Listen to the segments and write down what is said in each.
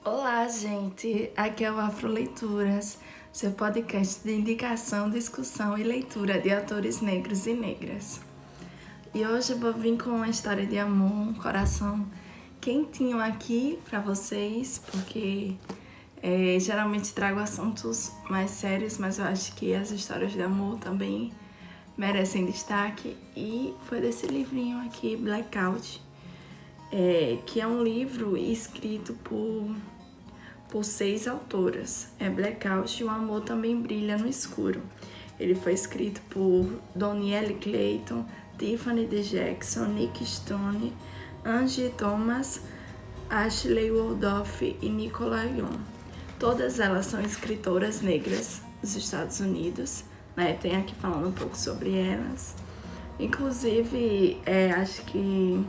Olá, gente! Aqui é o Afro Leituras, seu podcast de indicação, discussão e leitura de autores negros e negras. E hoje eu vou vir com uma história de amor, um coração quentinho aqui para vocês, porque geralmente trago assuntos mais sérios, mas eu acho que as histórias de amor também merecem destaque. E foi desse livrinho aqui, Blackout, que é um livro escrito por 6 autoras. Blackout, O Amor Também Brilha no Escuro. Ele foi escrito por Donielle Clayton, Tiffany D. Jackson, Nick Stone, Angie Thomas, Ashley Waldorf e Nicola Young. Todas elas são escritoras negras dos Estados Unidos, né? Tem aqui falando um pouco sobre elas. Inclusive, acho que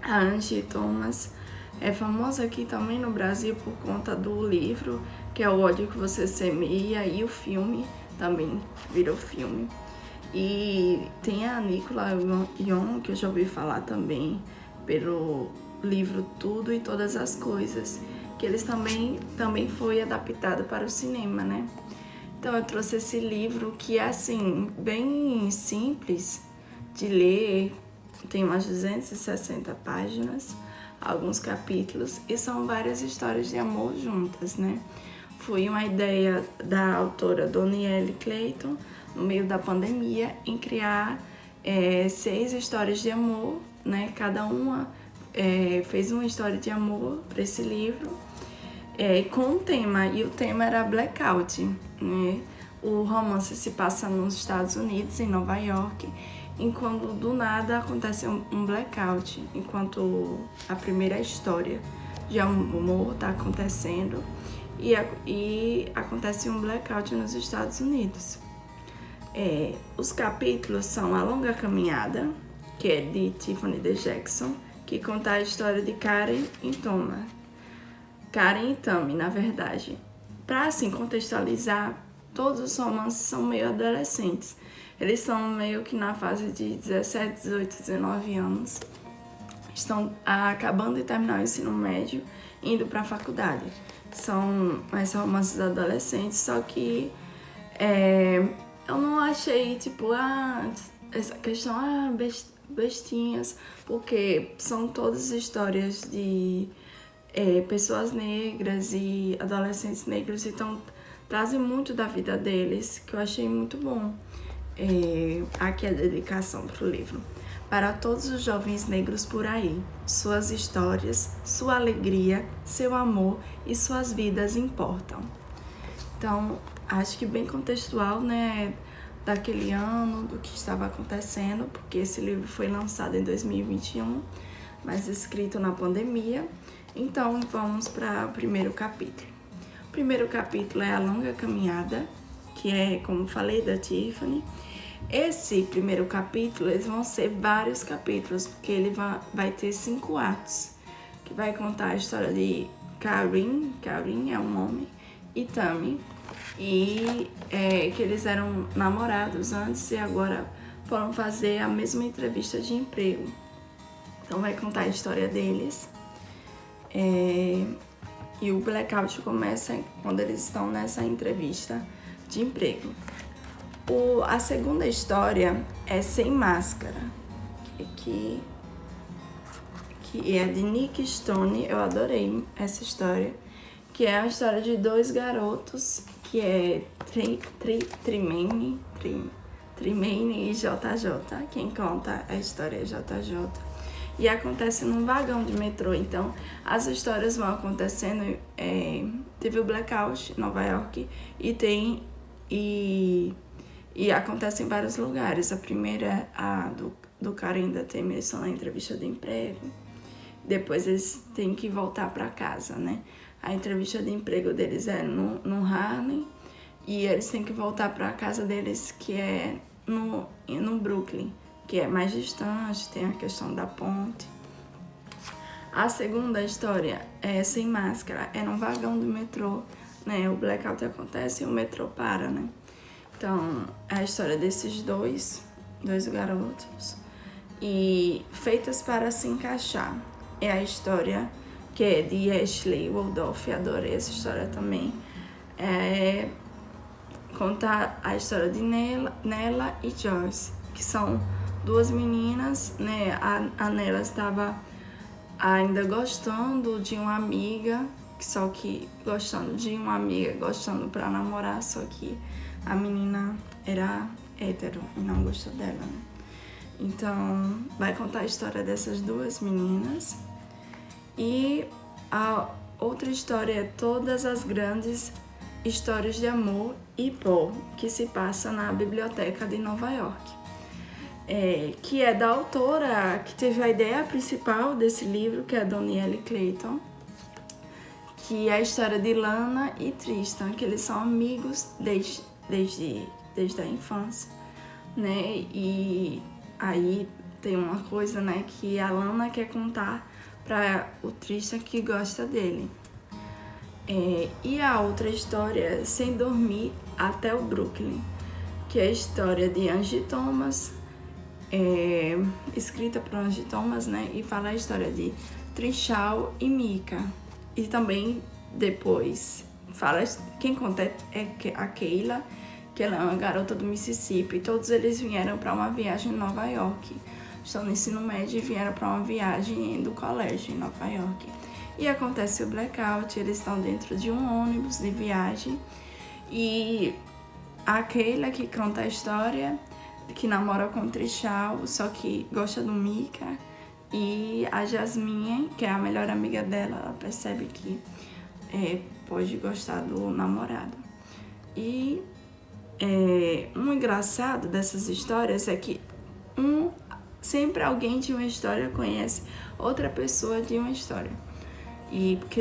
a Angie Thomas é famosa aqui também no Brasil por conta do livro, que é O Ódio que Você Semeia, e o filme também virou filme. E tem a Nicola Young, que eu já ouvi falar também pelo livro Tudo e Todas as Coisas, que eles também foi adaptado para o cinema, né? Então eu trouxe esse livro que é assim, bem simples de ler, tem umas 260 páginas, alguns capítulos, e são várias histórias de amor juntas, né? Foi uma ideia da autora Donielle Clayton, no meio da pandemia, em criar 6 histórias de amor, né? Cada uma fez uma história de amor para esse livro, com um tema, e o tema era Blackout, né? O romance se passa nos Estados Unidos, em Nova York, enquanto do nada acontece um blackout, enquanto a primeira história de amor está acontecendo, e acontece um blackout nos Estados Unidos. Os capítulos são A Longa Caminhada, que é de Tiffany D. Jackson, que conta a história de Karen e Tammy, na verdade. Para assim contextualizar, todos os romances são meio adolescentes. Eles são meio que na fase de 17, 18, 19 anos. Estão acabando de terminar o ensino médio, indo para a faculdade. São mais romances adolescentes, só que eu não achei, essa questão, bestinhas, porque são todas histórias de pessoas negras e adolescentes negros, então trazem muito da vida deles, que eu achei muito bom. Aqui é a dedicação para o livro. Para todos os jovens negros por aí, suas histórias, sua alegria, seu amor e suas vidas importam. Então, acho que bem contextual, né, daquele ano, do que estava acontecendo, porque esse livro foi lançado em 2021, mas escrito na pandemia. Então, vamos para o primeiro capítulo. O primeiro capítulo é A Longa Caminhada, que é, como falei, da Tiffany. Esse primeiro capítulo, eles vão ser vários capítulos, porque ele vai ter 5 atos, que vai contar a história de Karen é um homem, e Tammy, e que eles eram namorados antes e agora foram fazer a mesma entrevista de emprego. Então vai contar a história deles. E o blackout começa quando eles estão nessa entrevista de emprego. A segunda história é Sem Máscara, que é de Nick Stone. Eu adorei essa história, que é a história de 2 garotos, que é Tremaine e JJ. Quem conta a história é JJ. E acontece num vagão de metrô. Então, as histórias vão acontecendo. Teve o blackout em Nova York e acontece em vários lugares. A primeira é a do cara ainda tem missão na entrevista de emprego. Depois eles têm que voltar para casa, né? A entrevista de emprego deles é no Harlem, e eles têm que voltar para a casa deles, que é no Brooklyn, que é mais distante, tem a questão da ponte. A segunda história é Sem Máscara, é num vagão do metrô, né? O blackout acontece e o metrô para, né? Então, é a história desses dois garotos, e feitas para se encaixar. É a história que é de Ashley Waldorf, adorei essa história também. Conta a história de Nella e Joyce, que são duas meninas, né? A Nella estava ainda gostando de uma amiga, só que gostando pra namorar, só que a menina era hétero e não gostou dela, né? Então, vai contar a história dessas duas meninas. E a outra história é Todas as Grandes Histórias de Amor e Paul, que se passa na Biblioteca de Nova York. Que é da autora que teve a ideia principal desse livro, que é a Danielle Clayton, que é a história de Lana e Tristan, que eles são amigos desde a infância, né? E aí tem uma coisa, né, que a Lana quer contar para o Tristan que gosta dele. E a outra história é Sem Dormir até o Brooklyn, que é a história de Angie Thomas, escrita por Angie Thomas, né? E fala a história de Trishal e Mika. E também depois fala, quem conta é a Kayla, que ela é uma garota do Mississippi. Todos eles vieram para uma viagem em Nova York. Estão no ensino médio e vieram para uma viagem do colégio em Nova York. E acontece o blackout, eles estão dentro de um ônibus de viagem. E a Kayla, que conta a história, que namora com o Trishal, só que gosta do Mika. E a Jasmine, que é a melhor amiga dela, ela percebe que pode gostar do namorado. E um engraçado dessas histórias é que sempre alguém de uma história conhece outra pessoa de uma história. E porque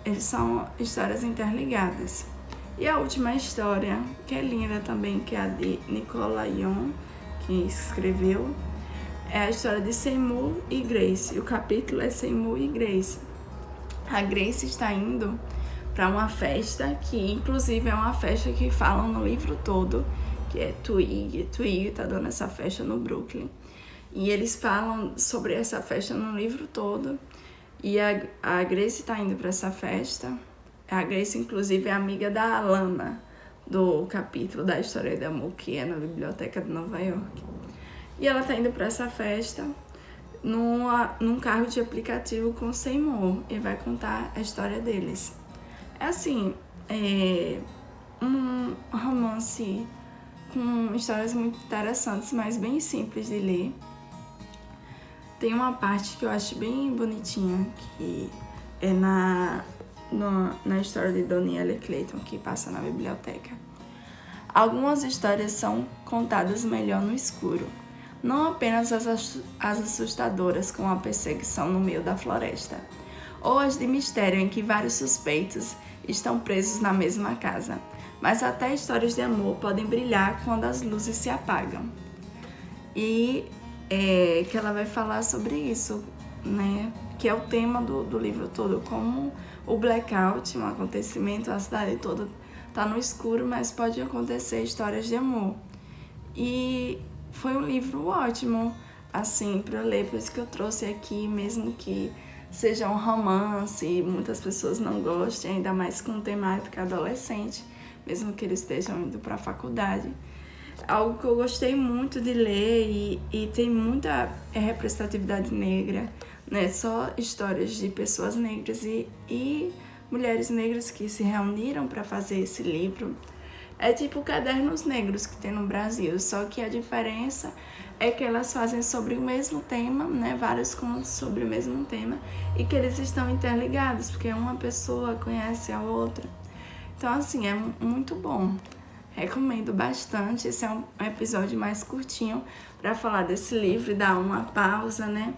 eles são histórias interligadas. E a última história, que é linda também, que é a de Nicola Young, que escreveu, é a história de Seymour e Grace. E o capítulo é Seymour e Grace. A Grace está indo para uma festa, que inclusive é uma festa que falam no livro todo, que é Twig. Twig está dando essa festa no Brooklyn. E eles falam sobre essa festa no livro todo. E a Grace está indo para essa festa. A Grace, inclusive, é amiga da Lana, do capítulo da História de Amor, que é na Biblioteca de Nova York. E ela está indo para essa festa num carro de aplicativo com Seymour e vai contar a história deles. É assim, um romance com histórias muito interessantes, mas bem simples de ler. Tem uma parte que eu acho bem bonitinha, que é na história de Danielle Clayton, que passa na biblioteca. Algumas histórias são contadas melhor no escuro. Não apenas as assustadoras, como a perseguição no meio da floresta, ou as de mistério em que vários suspeitos estão presos na mesma casa, mas até histórias de amor podem brilhar quando as luzes se apagam. E que ela vai falar sobre isso, né? Que é o tema do livro todo, como o blackout, um acontecimento, a cidade toda tá no escuro, mas pode acontecer histórias de amor. E foi um livro ótimo, assim, para ler, por isso que eu trouxe aqui, mesmo que seja um romance e muitas pessoas não gostem, ainda mais com temática adolescente, mesmo que eles estejam indo para a faculdade. Algo que eu gostei muito de ler e tem muita representatividade negra, né? Só histórias de pessoas negras e mulheres negras que se reuniram para fazer esse livro. É tipo Cadernos Negros que tem no Brasil, só que a diferença é que elas fazem sobre o mesmo tema, né? Vários contos sobre o mesmo tema e que eles estão interligados, porque uma pessoa conhece a outra. Então, assim, é muito bom. Recomendo bastante. Esse é um episódio mais curtinho para falar desse livro e dar uma pausa, né?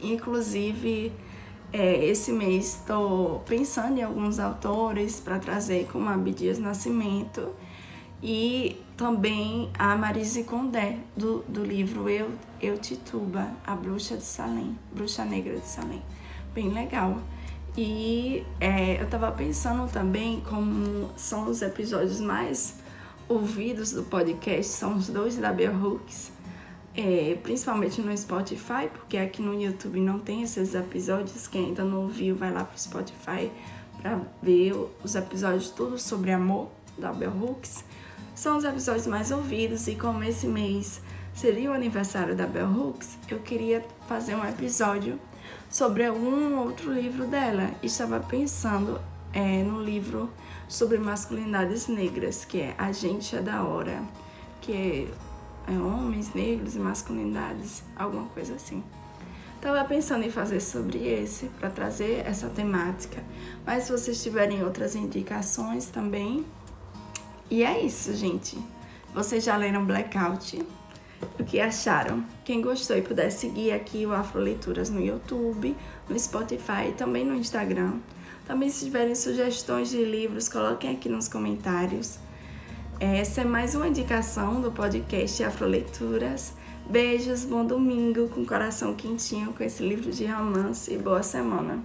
Inclusive, esse mês estou pensando em alguns autores para trazer, como Abdias Nascimento e também a Maryse Condé, do livro Eu Tituba, a Bruxa de Salem, Bruxa Negra de Salem. Bem legal. E eu estava pensando também como são os episódios mais ouvidos do podcast, são os 2 da Bell Hooks. principalmente no Spotify, porque aqui no YouTube não tem esses episódios. Quem ainda não ouviu, vai lá pro Spotify para ver os episódios tudo sobre amor da Bell Hooks. São os episódios mais ouvidos, e como esse mês seria o aniversário da Bell Hooks, eu queria fazer um episódio sobre algum outro livro dela. Estava pensando no livro sobre masculinidades negras, que é A Gente é da Hora, que é homens negros e masculinidades, alguma coisa assim. Estava pensando em fazer sobre esse, para trazer essa temática, mas se vocês tiverem outras indicações também. E é isso, gente. Vocês já leram Blackout? O que acharam? Quem gostou e puder seguir aqui o Afroleituras no YouTube, no Spotify e também no Instagram. Também, se tiverem sugestões de livros, coloquem aqui nos comentários. Essa é mais uma indicação do podcast Afroleituras. Beijos, bom domingo, com coração quentinho com esse livro de romance, e boa semana.